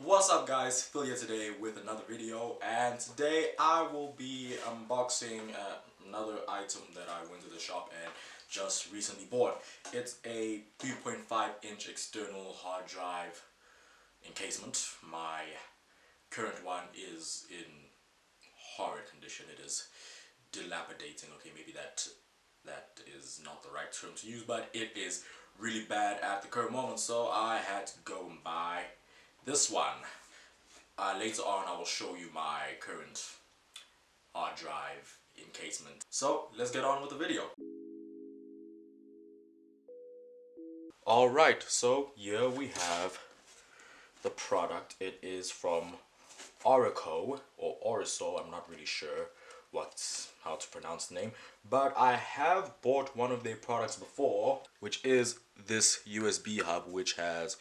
What's up guys, Phil here today with another video, and today I will be unboxing another item that I went to the shop and just recently bought. It's a 3.5-inch external hard drive encasement. My current one is in horrid condition. It is dilapidating. Okay, maybe that is not the right term to use, but it is really bad at the current moment, so I had to go and buy this one. Later on I will show you my current hard drive encasement. So let's get on with the video. Alright, so here we have the product. It is from Orico or Oriso, I'm not really sure how to pronounce the name, but I have bought one of their products before, which is this USB hub, which has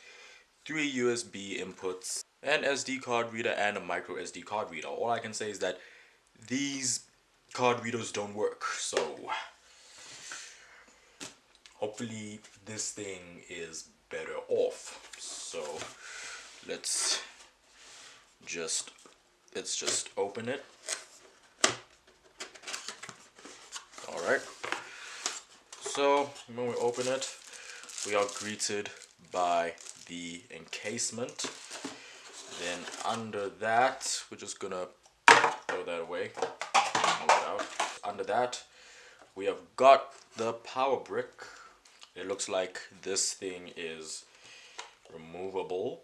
3 USB inputs, an SD card reader, and a micro SD card reader. All I can say is that these card readers don't work, so hopefully this thing is better off. So let's just open it. Alright, so when we open it, we are greeted by the encasement. Then under that, we're just gonna throw that away, move it out. Under that, we have got the power brick. It looks like this thing is removable.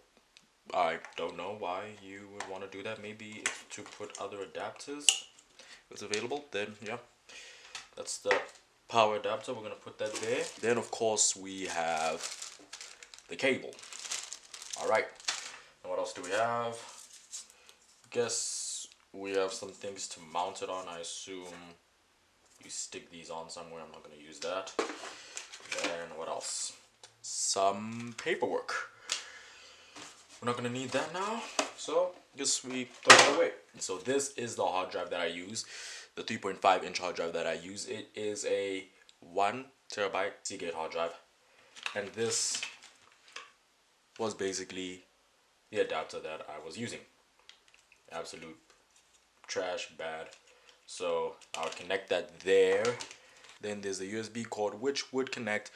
I don't know why you would want to do that. Maybe to put other adapters if it's available. Then yeah, that's the power adapter. We're gonna put that there. Then of course we have the cable. Alright, and what else do we have? Guess we have some things to mount it on. I assume you stick these on somewhere. I'm not gonna use that. And what else? Some paperwork. We're not gonna need that now, so guess we throw it away. So this is the hard drive that I use, the 3.5-inch hard drive that I use. It is a 1 terabyte Seagate hard drive, and this was basically the adapter that I was using. Absolute trash, bad. So I'll connect that there. Then there's the USB cord, which would connect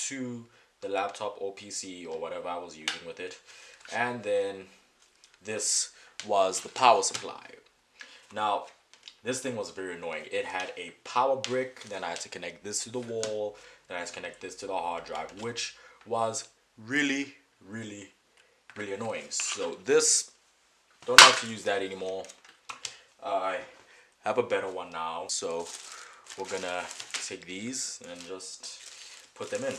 to the laptop or PC or whatever I was using with it. And then this was the power supply. Now, this thing was very annoying. It had a power brick, then I had to connect this to the wall, then I had to connect this to the hard drive, which was really annoying. So this, don't have to use that anymore. I have a better one now, so we're gonna take these and just put them in.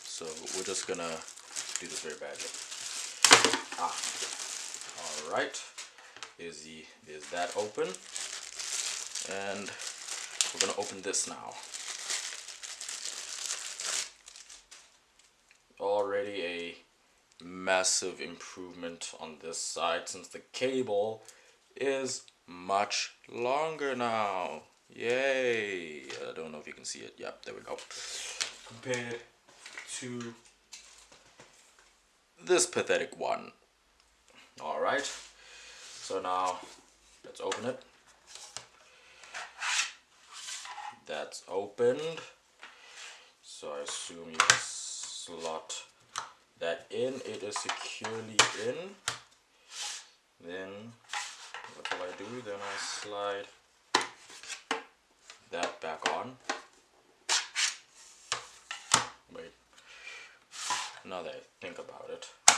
So we're just gonna do this very badly. Alright, there's that open, and we're gonna open this now. Already a massive improvement on this side, since the cable is much longer now. Yay! I don't know if you can see it. Yep, there we go. Compared to this pathetic one. Alright, so now let's open it. That's opened, so I assume you can slot that in. It is securely in. Then what do I do? Then I slide that back on. Wait, now that I think about it, I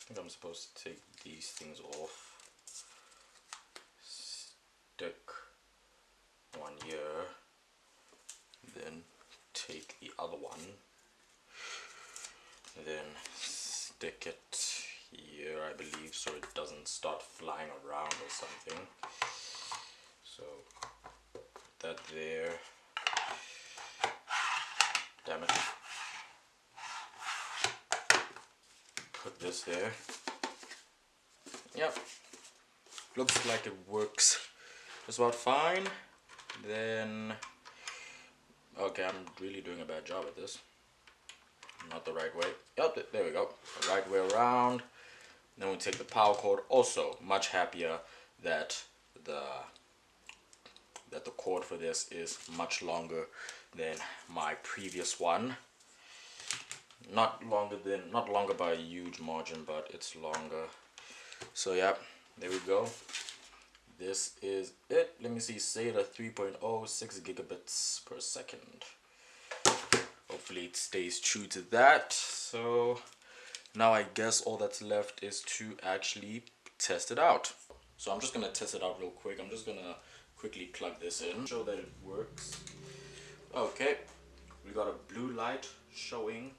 think I'm supposed to take these things off, stick one here, then take the other one, then stick it here, I believe, so it doesn't start flying around or something. So put that there. Damn it. Put this there. Yep. Looks like it works just about fine. Then, okay, I'm really doing a bad job at this. not the right way. Yep, there we go. The right way around. Then we take the power cord. Also, much happier that the cord for this is much longer than my previous one. Not longer by a huge margin, but it's longer. So yeah, there we go. This is it. Let me see, SATA 3.06 gigabits per second. Hopefully it stays true to that. So now I guess all that's left is to actually test it out. So I'm just gonna test it out real quick. I'm just gonna quickly plug this in, show that it works. Okay, we got a blue light showing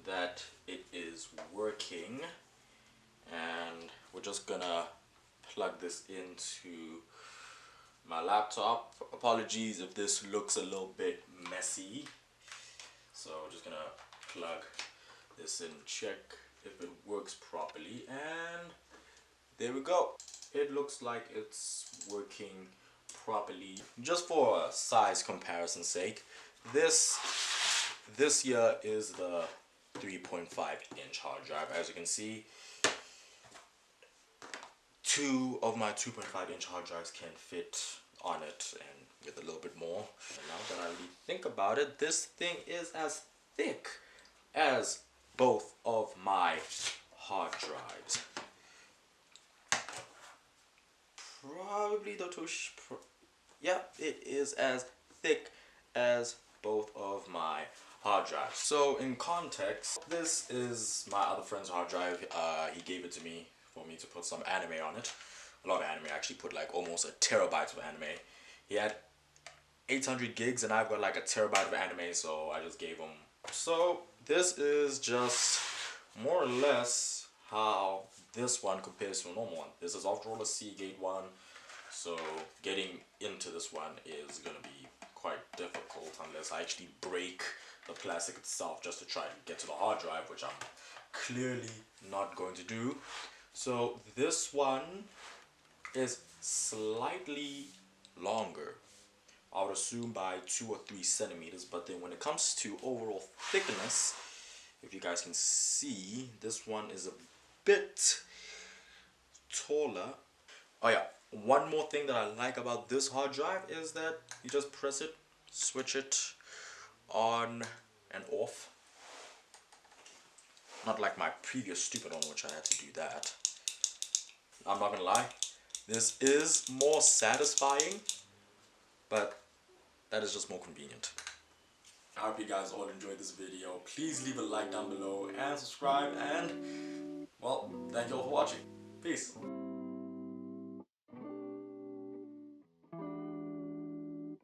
that it is working, and we're just gonna plug this into my laptop. Apologies if this looks a little bit messy. So we're just gonna plug this in, check if it works properly, and there we go. It looks like it's working properly. Just for a size comparison sake, this here is the 3.5-inch hard drive. As you can see, 2 of my 2.5-inch hard drives can fit on it, and with a little bit more. And now that I really think about it, this thing is as thick as both of my hard drives. Probably the two. Yeah, it is as thick as both of my hard drives. So in context, this is my other friend's hard drive. He gave it to me for me to put some anime on it. A lot of anime. I actually put like almost a terabyte of anime. He had 800 gigs and I've got like a terabyte of anime, so I just gave him. So this is just more or less how this one compares to a normal one. This is after all a Seagate one, so getting into this one is gonna be quite difficult unless I actually break the plastic itself just to try to get to the hard drive, which I'm clearly not going to do. So this one is slightly longer, I would assume by 2 or 3 centimeters, but then when it comes to overall thickness, if you guys can see, this one is a bit taller. Oh yeah, one more thing that I like about this hard drive is that you just press it, switch it on and off. Not like my previous stupid one, which I had to do that. I'm not gonna lie, this is more satisfying, but that is just more convenient. I hope you guys all enjoyed this video. Please leave a like down below and subscribe, and well, thank you all for watching. Peace.